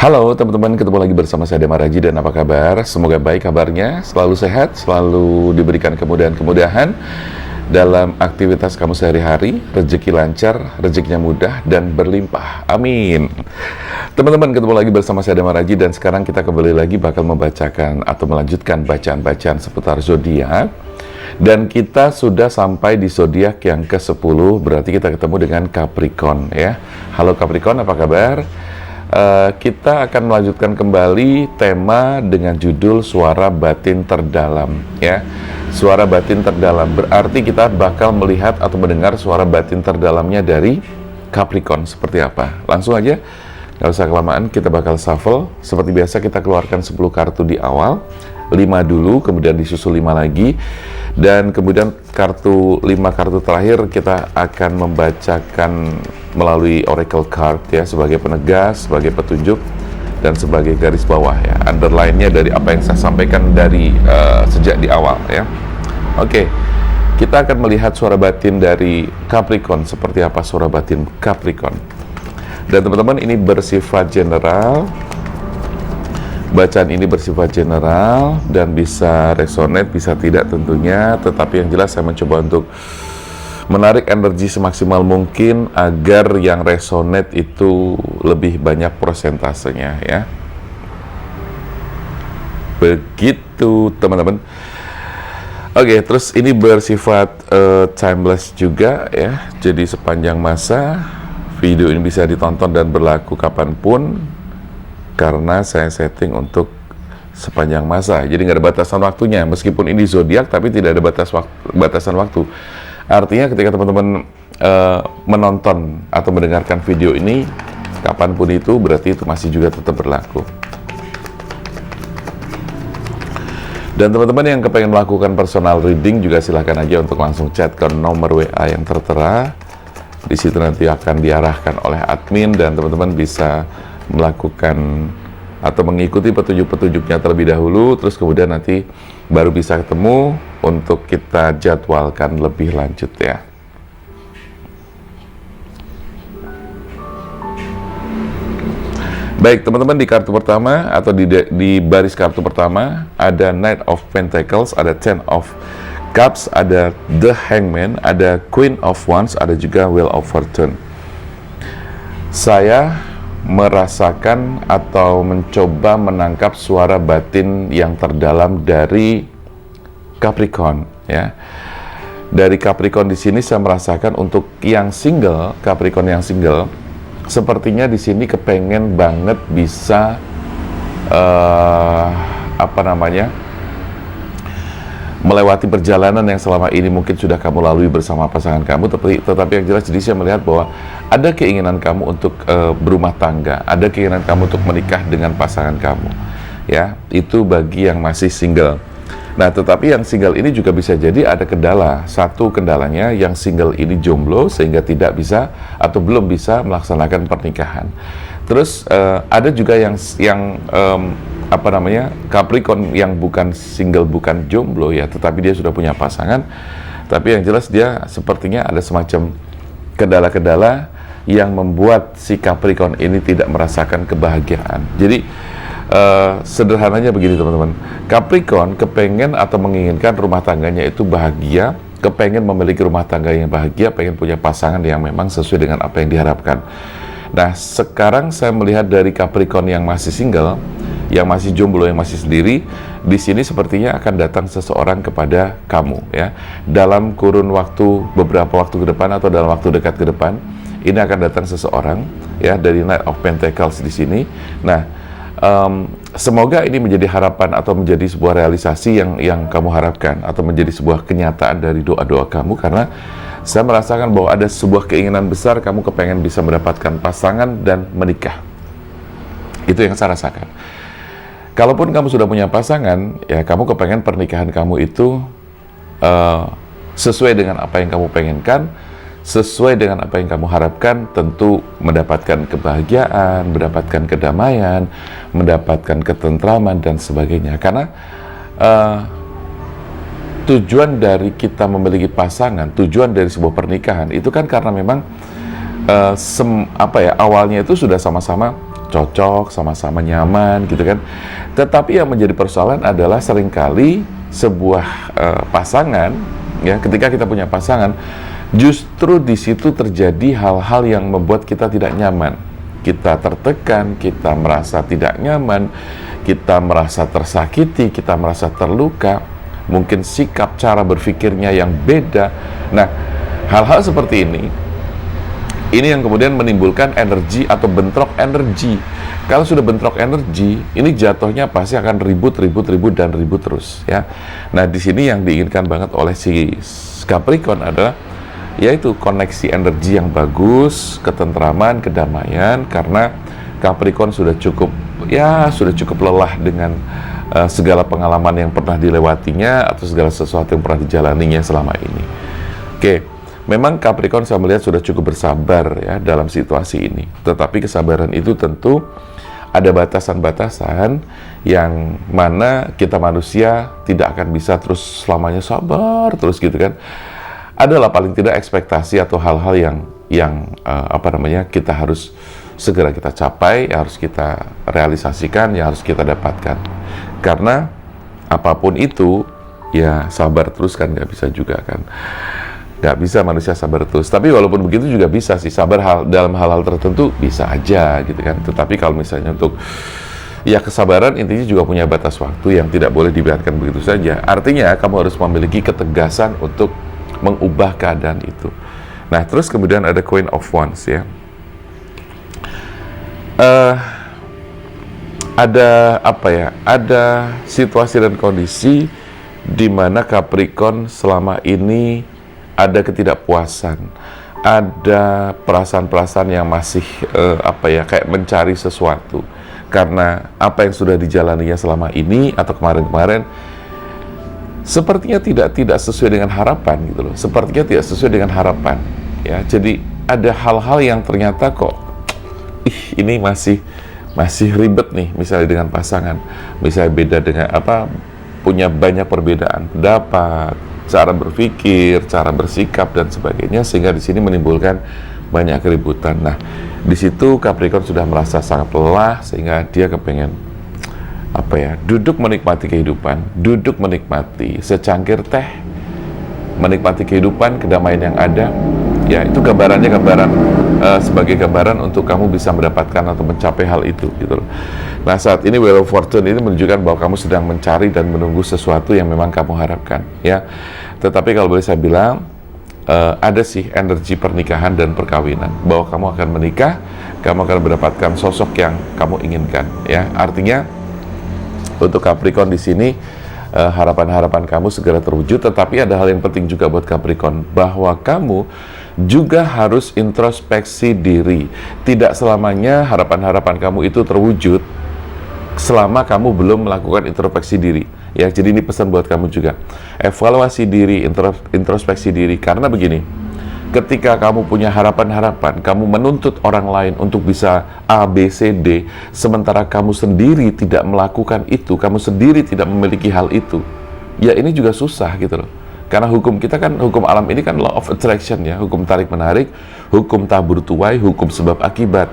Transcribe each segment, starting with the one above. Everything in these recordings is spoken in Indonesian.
Halo teman-teman, ketemu lagi bersama saya Dema Raji, dan apa kabar? Semoga baik kabarnya, selalu sehat, selalu diberikan kemudahan-kemudahan dalam aktivitas kamu sehari-hari, rezeki lancar, rezekinya mudah dan berlimpah. Amin. Teman-teman, ketemu lagi bersama saya Dema Raji, dan sekarang kita kembali lagi bakal membacakan atau melanjutkan bacaan-bacaan seputar zodiak. Dan kita sudah sampai di zodiak yang ke-10, berarti kita ketemu dengan Capricorn ya. Halo Capricorn, apa kabar? Kita akan melanjutkan kembali tema dengan judul suara batin terdalam ya. Suara batin terdalam berarti kita bakal melihat atau mendengar suara batin terdalamnya dari Capricorn seperti apa. Langsung aja, nggak usah kelamaan, kita bakal shuffle. Seperti biasa kita keluarkan 10 kartu di awal, 5 dulu, kemudian disusul 5 lagi, dan kemudian 5 kartu terakhir kita akan membacakan melalui oracle card ya, sebagai penegas, sebagai petunjuk, dan sebagai garis bawah ya, underline-nya dari apa yang saya sampaikan dari sejak di awal ya. Oke, kita akan melihat suara batin dari Capricorn. Seperti apa suara batin Capricorn? Dan teman-teman, ini bersifat general. Bacaan ini bersifat general dan bisa resonate, bisa tidak tentunya, tetapi yang jelas saya mencoba untuk menarik energi semaksimal mungkin agar yang resonate itu lebih banyak persentasenya ya. Begitu teman-teman. Oke, terus ini bersifat timeless juga ya. Jadi sepanjang masa video ini bisa ditonton dan berlaku kapanpun, karena saya setting untuk sepanjang masa. Jadi nggak ada batasan waktunya. Meskipun ini zodiak, tapi tidak ada batasan waktu. Artinya ketika teman-teman menonton atau mendengarkan video ini kapanpun itu, berarti itu masih juga tetap berlaku. Dan teman-teman yang kepengen melakukan personal reading juga silahkan aja untuk langsung chat ke nomor WA yang tertera. Di situ nanti akan diarahkan oleh admin dan teman-teman bisa melakukan atau mengikuti petunjuk-petunjuknya terlebih dahulu, terus kemudian nanti baru bisa ketemu untuk kita jadwalkan lebih lanjut ya. Baik teman-teman, di kartu pertama atau di baris kartu pertama ada Knight of Pentacles, ada Ten of Cups, ada The Hangman, ada Queen of Wands, ada juga Wheel of Fortune. Saya merasakan atau mencoba menangkap suara batin yang terdalam dari Capricorn ya. Dari Capricorn di sini saya merasakan untuk yang single, Capricorn yang single, sepertinya di sini kepengen banget bisa melewati perjalanan yang selama ini mungkin sudah kamu lalui bersama pasangan kamu, tetapi yang jelas jadi saya melihat bahwa ada keinginan kamu untuk berumah tangga, ada keinginan kamu untuk menikah dengan pasangan kamu ya, itu bagi yang masih single. Nah, tetapi yang single ini juga bisa jadi ada kendala. Satu kendalanya, yang single ini jomblo sehingga tidak bisa atau belum bisa melaksanakan pernikahan. Terus ada juga yang Capricorn yang bukan single, bukan jomblo ya, tetapi dia sudah punya pasangan, tapi yang jelas dia sepertinya ada semacam kendala-kendala yang membuat si Capricorn ini tidak merasakan kebahagiaan. Jadi sederhananya begini teman-teman, Capricorn kepengen atau menginginkan rumah tangganya itu bahagia, kepengen memiliki rumah tangga yang bahagia, pengen punya pasangan yang memang sesuai dengan apa yang diharapkan. Nah, sekarang saya melihat dari Capricorn yang masih single, yang masih jomblo, yang masih sendiri, di sini sepertinya akan datang seseorang kepada kamu ya. Dalam kurun waktu, beberapa waktu ke depan atau dalam waktu dekat ke depan, ini akan datang seseorang ya dari Knight of Pentacles di sini. Nah, semoga ini menjadi harapan atau menjadi sebuah realisasi yang kamu harapkan, atau menjadi sebuah kenyataan dari doa-doa kamu, karena saya merasakan bahwa ada sebuah keinginan besar kamu kepengen bisa mendapatkan pasangan dan menikah. Itu yang saya rasakan. Kalaupun kamu sudah punya pasangan, ya kamu kepengen pernikahan kamu itu sesuai dengan apa yang kamu pengenkan, sesuai dengan apa yang kamu harapkan, tentu mendapatkan kebahagiaan, mendapatkan kedamaian, mendapatkan ketentraman dan sebagainya. Karena tujuan dari kita memiliki pasangan, tujuan dari sebuah pernikahan itu kan karena memang awalnya itu sudah sama-sama cocok, sama-sama nyaman gitu kan. Tetapi yang menjadi persoalan adalah seringkali sebuah pasangan, ya, ketika kita punya pasangan, justru di situ terjadi hal-hal yang membuat kita tidak nyaman. Kita tertekan, kita merasa tidak nyaman, kita merasa tersakiti, kita merasa terluka, mungkin sikap cara berpikirnya yang beda. Nah, hal-hal seperti ini yang kemudian menimbulkan energi atau bentrok energi. Kalau sudah bentrok energi, ini jatuhnya pasti akan ribut terus, ya. Nah, di sini yang diinginkan banget oleh si Capricorn adalah yaitu koneksi energi yang bagus, ketentraman, kedamaian, karena Capricorn sudah cukup lelah dengan segala pengalaman yang pernah dilewatinya atau segala sesuatu yang pernah dijalaninya selama ini. Oke, memang Capricorn saya melihat sudah cukup bersabar ya dalam situasi ini. Tetapi kesabaran itu tentu ada batasan-batasan yang mana kita manusia tidak akan bisa terus selamanya sabar terus gitu kan. Adalah paling tidak ekspektasi atau hal-hal yang kita harus segera kita capai, yang harus kita realisasikan, yang harus kita dapatkan. Karena apapun itu, ya sabar terus kan nggak bisa juga kan. Nggak bisa manusia sabar terus. Tapi walaupun begitu juga bisa sih, sabar dalam hal-hal tertentu bisa aja gitu kan. Tetapi kalau misalnya untuk ya kesabaran intinya juga punya batas waktu yang tidak boleh dibiarkan begitu saja. Artinya kamu harus memiliki ketegasan untuk mengubah keadaan itu. Nah, terus kemudian ada Queen of Wands ya. Ada situasi dan kondisi di mana Capricorn selama ini ada ketidakpuasan, ada perasaan-perasaan yang masih kayak mencari sesuatu karena apa yang sudah dijalaninya selama ini atau kemarin-kemarin sepertinya tidak sesuai dengan harapan gitu loh. Sepertinya tidak sesuai dengan harapan ya. Jadi ada hal-hal yang ternyata kok ini masih ribet nih, misalnya dengan pasangan, misalnya beda dengan punya banyak perbedaan pendapat, cara berpikir, cara bersikap dan sebagainya, sehingga di sini menimbulkan banyak keributan. Nah, di situ Capricorn sudah merasa sangat lelah sehingga dia kepengen duduk menikmati kehidupan, duduk menikmati secangkir teh, menikmati kehidupan, kedamaian yang ada. Ya, itu gambaran sebagai gambaran untuk kamu bisa mendapatkan atau mencapai hal itu gitu loh. Nah, saat ini Wheel of Fortune ini menunjukkan bahwa kamu sedang mencari dan menunggu sesuatu yang memang kamu harapkan ya. Tetapi kalau boleh saya bilang ada sih energi pernikahan dan perkawinan, bahwa kamu akan menikah, kamu akan mendapatkan sosok yang kamu inginkan ya. Artinya untuk Capricorn di sini harapan-harapan kamu segera terwujud. Tetapi ada hal yang penting juga buat Capricorn, bahwa kamu juga harus introspeksi diri. Tidak selamanya harapan-harapan kamu itu terwujud selama kamu belum melakukan introspeksi diri ya. Jadi ini pesan buat kamu juga, evaluasi diri, introspeksi diri. Karena begini, ketika kamu punya harapan-harapan, kamu menuntut orang lain untuk bisa A, B, C, D, sementara kamu sendiri tidak melakukan itu, kamu sendiri tidak memiliki hal itu, ya ini juga susah gitu loh. Karena hukum kita kan, hukum alam ini kan law of attraction ya, hukum tarik-menarik, hukum tabur tuai, hukum sebab akibat.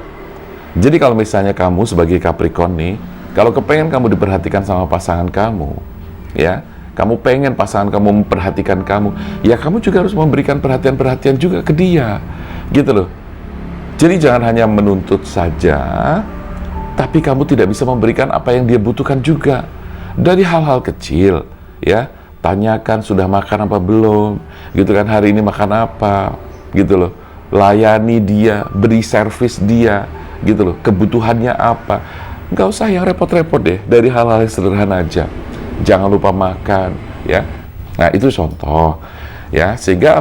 Jadi kalau misalnya kamu sebagai Capricorn nih, kalau kepengen kamu diperhatikan sama pasangan kamu, ya, kamu pengen pasangan kamu memperhatikan kamu, ya kamu juga harus memberikan perhatian-perhatian juga ke dia, gitu loh. Jadi jangan hanya menuntut saja, tapi kamu tidak bisa memberikan apa yang dia butuhkan juga. Dari hal-hal kecil, ya, tanyakan sudah makan apa belum, gitu kan, hari ini makan apa, gitu loh. Layani dia, beri servis dia, gitu loh, kebutuhannya apa. Nggak usah yang repot-repot deh, dari hal-hal yang sederhana aja. Jangan lupa makan, ya. Nah, itu contoh, ya. Sehingga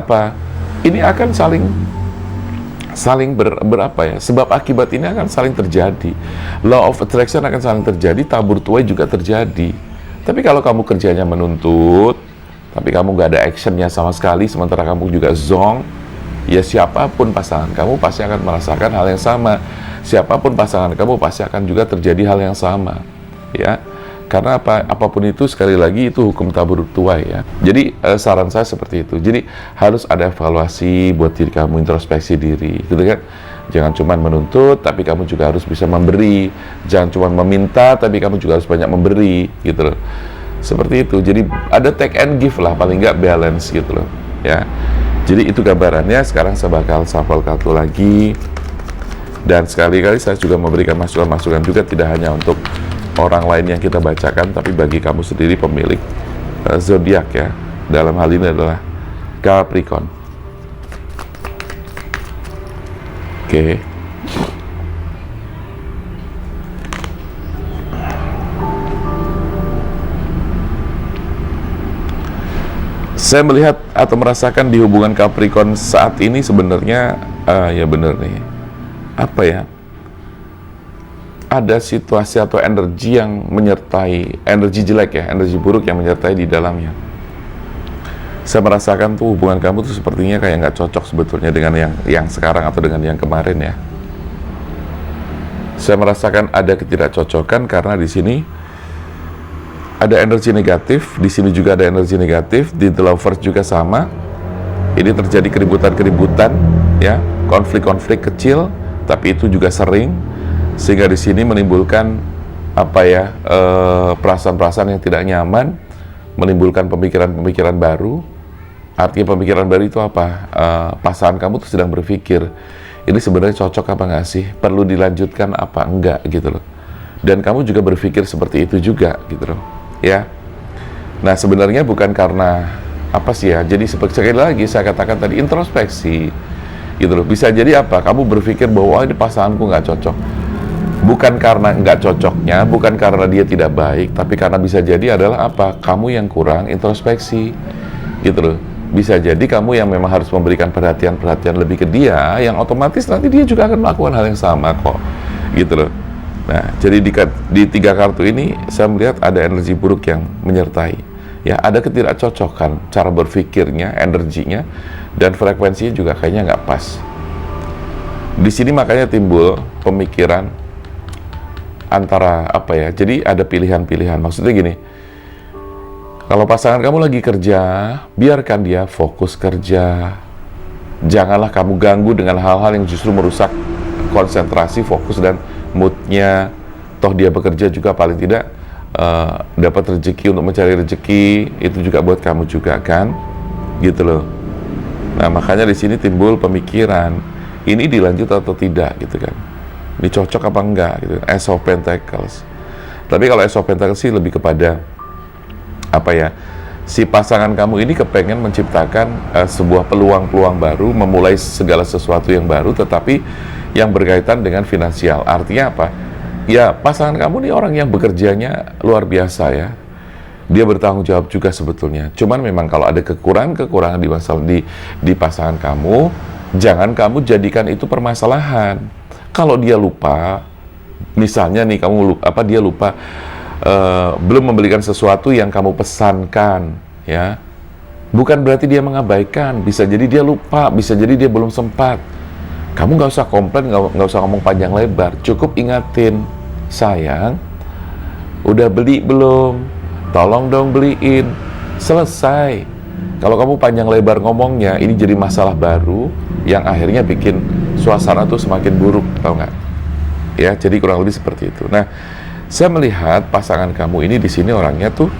ini akan saling sebab akibat ini akan saling terjadi. Law of attraction akan saling terjadi, tabur tuai juga terjadi. Tapi kalau kamu kerjanya menuntut, tapi kamu nggak ada actionnya sama sekali, sementara kamu juga zonk, ya siapapun pasangan kamu pasti akan merasakan hal yang sama. Siapapun pasangan kamu pasti akan juga terjadi hal yang sama, ya. Karena apapun itu, sekali lagi itu hukum tabur tuai ya. Jadi saran saya seperti itu. Jadi harus ada evaluasi buat diri kamu, introspeksi diri, gitu kan. Jangan cuma menuntut, tapi kamu juga harus bisa memberi. Jangan cuma meminta, tapi kamu juga harus banyak memberi, gitu loh. Seperti itu. Jadi ada take and give lah, paling nggak balance gitu loh, ya. Jadi itu gambarannya. Sekarang saya bakal shuffle kartu lagi. Dan sekali-kali saya juga memberikan masukan-masukan juga, tidak hanya untuk orang lain yang kita bacakan, tapi bagi kamu sendiri pemilik zodiak ya. Dalam hal ini adalah Capricorn. Oke. Saya melihat atau merasakan di hubungan Capricorn saat ini sebenarnya ya benar nih. Apa ya? Ada situasi atau energi yang menyertai, energi jelek ya, energi buruk yang menyertai di dalamnya. Saya merasakan tuh hubungan kamu tuh sepertinya kayak nggak cocok sebetulnya dengan yang sekarang atau dengan yang kemarin ya. Saya merasakan ada ketidakcocokan karena di sini ada energi negatif, di sini juga ada energi negatif, di The Lovers juga sama. Ini terjadi keributan-keributan ya, konflik-konflik kecil, tapi itu juga sering, sehingga di sini menimbulkan apa ya, perasaan-perasaan yang tidak nyaman, menimbulkan pemikiran-pemikiran baru. Artinya pemikiran baru itu apa? Pasangan kamu tuh sedang berpikir, ini sebenarnya cocok apa nggak sih? Perlu dilanjutkan apa enggak gitu loh. Dan kamu juga berpikir seperti itu juga gitu loh, ya. Nah sebenarnya bukan karena apa sih ya? Jadi sekali lagi saya katakan tadi introspeksi gitu loh. Bisa jadi apa? Kamu berpikir bahwa ini pasanganku nggak cocok. Bukan karena nggak cocoknya, bukan karena dia tidak baik, tapi karena bisa jadi adalah apa? Kamu yang kurang introspeksi gitu loh. Bisa jadi kamu yang memang harus memberikan perhatian lebih ke dia, yang otomatis nanti dia juga akan melakukan hal yang sama kok, gitu loh. Nah, jadi di 3 kartu ini saya melihat ada energi buruk yang menyertai. Ya, ada ketidakcocokan cara berpikirnya, energinya, dan frekuensinya juga kayaknya nggak pas. Di sini makanya timbul pemikiran antara apa ya? Jadi ada pilihan-pilihan. Maksudnya gini. Kalau pasangan kamu lagi kerja, biarkan dia fokus kerja. Janganlah kamu ganggu dengan hal-hal yang justru merusak konsentrasi, fokus, dan moodnya. Toh dia bekerja juga paling tidak dapat rezeki untuk mencari rezeki, itu juga buat kamu juga kan, gitu loh. Nah makanya di sini timbul pemikiran, ini dilanjut atau tidak gitu kan. Ini cocok apa enggak gitu. Ace of Pentacles. Tapi kalau Ace of Pentacles sih lebih kepada apa ya, si pasangan kamu ini kepengen menciptakan sebuah peluang-peluang baru, memulai segala sesuatu yang baru, tetapi yang berkaitan dengan finansial. Artinya apa? Ya pasangan kamu ini orang yang bekerjanya luar biasa ya. Dia bertanggung jawab juga sebetulnya. Cuman memang kalau ada kekurangan di pasangan kamu, jangan kamu jadikan itu permasalahan. Kalau dia lupa, misalnya nih dia lupa belum membelikan sesuatu yang kamu pesankan, ya, bukan berarti dia mengabaikan. Bisa jadi dia lupa, bisa jadi dia belum sempat. Kamu nggak usah komplain, nggak usah ngomong panjang lebar. Cukup ingatin, sayang, udah beli belum? Tolong dong beliin. Selesai. Kalau kamu panjang lebar ngomongnya, ini jadi masalah baru yang akhirnya bikin suasana tuh semakin buruk, tau nggak? Ya, jadi kurang lebih seperti itu. Nah, saya melihat pasangan kamu ini di sini orangnya tuh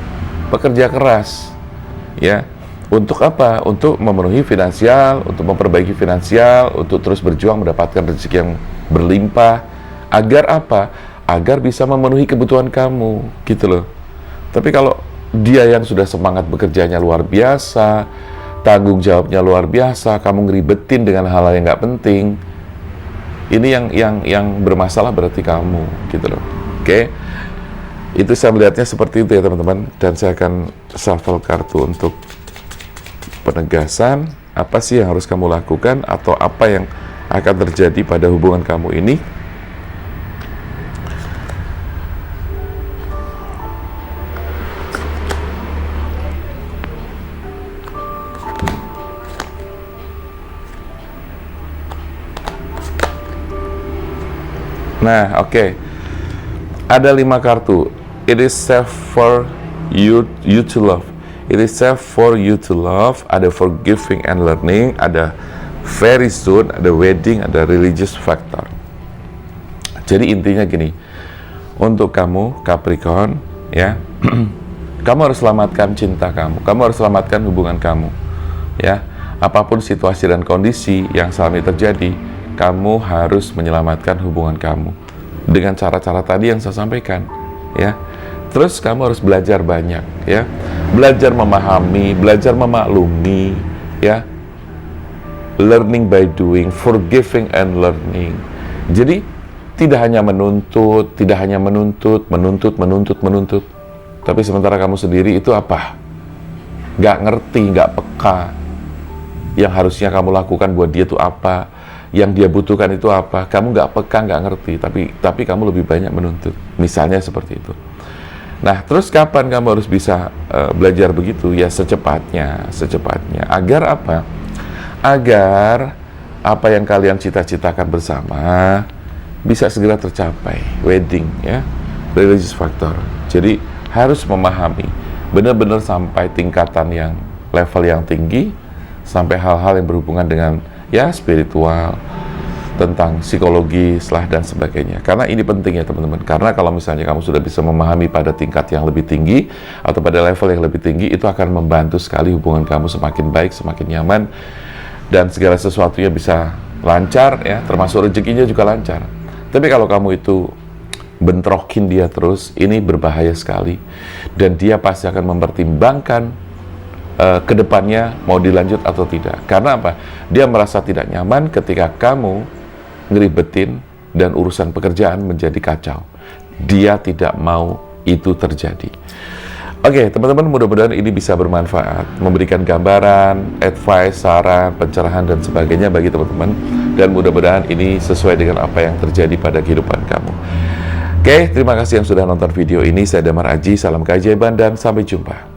pekerja keras, ya. Untuk apa? Untuk memenuhi finansial, untuk memperbaiki finansial, untuk terus berjuang mendapatkan rezeki yang berlimpah. Agar apa? Agar bisa memenuhi kebutuhan kamu, gitu loh. Tapi kalau dia yang sudah semangat bekerjanya luar biasa, tanggung jawabnya luar biasa, kamu ngeribetin dengan hal-hal yang nggak penting, ini yang bermasalah berarti kamu, gitu loh. Oke, itu saya melihatnya seperti itu ya teman-teman. Dan saya akan shuffle kartu untuk penegasan apa sih yang harus kamu lakukan atau apa yang akan terjadi pada hubungan kamu ini. Nah, oke. Ada 5 kartu. It is safe for you to love. It is safe for you to love. Ada forgiving and learning. Ada very soon ada wedding, ada religious factor. Jadi intinya gini, untuk kamu Capricorn ya, kamu harus selamatkan cinta kamu harus selamatkan hubungan kamu ya. Apapun situasi dan kondisi yang selama ini terjadi, kamu harus menyelamatkan hubungan kamu dengan cara-cara tadi yang saya sampaikan ya. Terus kamu harus belajar banyak ya, belajar memahami, belajar memaklumi ya, learning by doing, forgiving and learning. Jadi tidak hanya menuntut, tapi sementara kamu sendiri itu apa? Nggak ngerti, nggak peka. Yang harusnya kamu lakukan buat dia itu apa? Yang dia butuhkan itu apa? Kamu nggak peka, nggak ngerti, tapi kamu lebih banyak menuntut. Misalnya seperti itu. Nah, terus kapan kamu harus bisa belajar begitu? Ya secepatnya. Agar apa? Agar apa yang kalian cita-citakan bersama bisa segera tercapai. Wedding ya, religious factor. Jadi harus memahami benar-benar sampai tingkatan yang level yang tinggi, sampai hal-hal yang berhubungan dengan ya spiritual, tentang psikologis lah dan sebagainya. Karena ini penting ya teman-teman. Karena kalau misalnya kamu sudah bisa memahami pada tingkat yang lebih tinggi atau pada level yang lebih tinggi, itu akan membantu sekali hubungan kamu semakin baik, semakin nyaman, dan segala sesuatunya bisa lancar ya, termasuk rezekinya juga lancar. Tapi kalau kamu itu bentrokin dia terus, ini berbahaya sekali, dan dia pasti akan mempertimbangkan kedepannya mau dilanjut atau tidak. Karena apa? Dia merasa tidak nyaman ketika kamu ngeribetin dan urusan pekerjaan menjadi kacau. Dia tidak mau itu terjadi. Oke, teman-teman, mudah-mudahan ini bisa bermanfaat, memberikan gambaran, advice, saran, pencerahan dan sebagainya bagi teman-teman, dan mudah-mudahan ini sesuai dengan apa yang terjadi pada kehidupan kamu. Oke, terima kasih yang sudah nonton video ini. Saya Damar Aji, salam keajaiban dan sampai jumpa.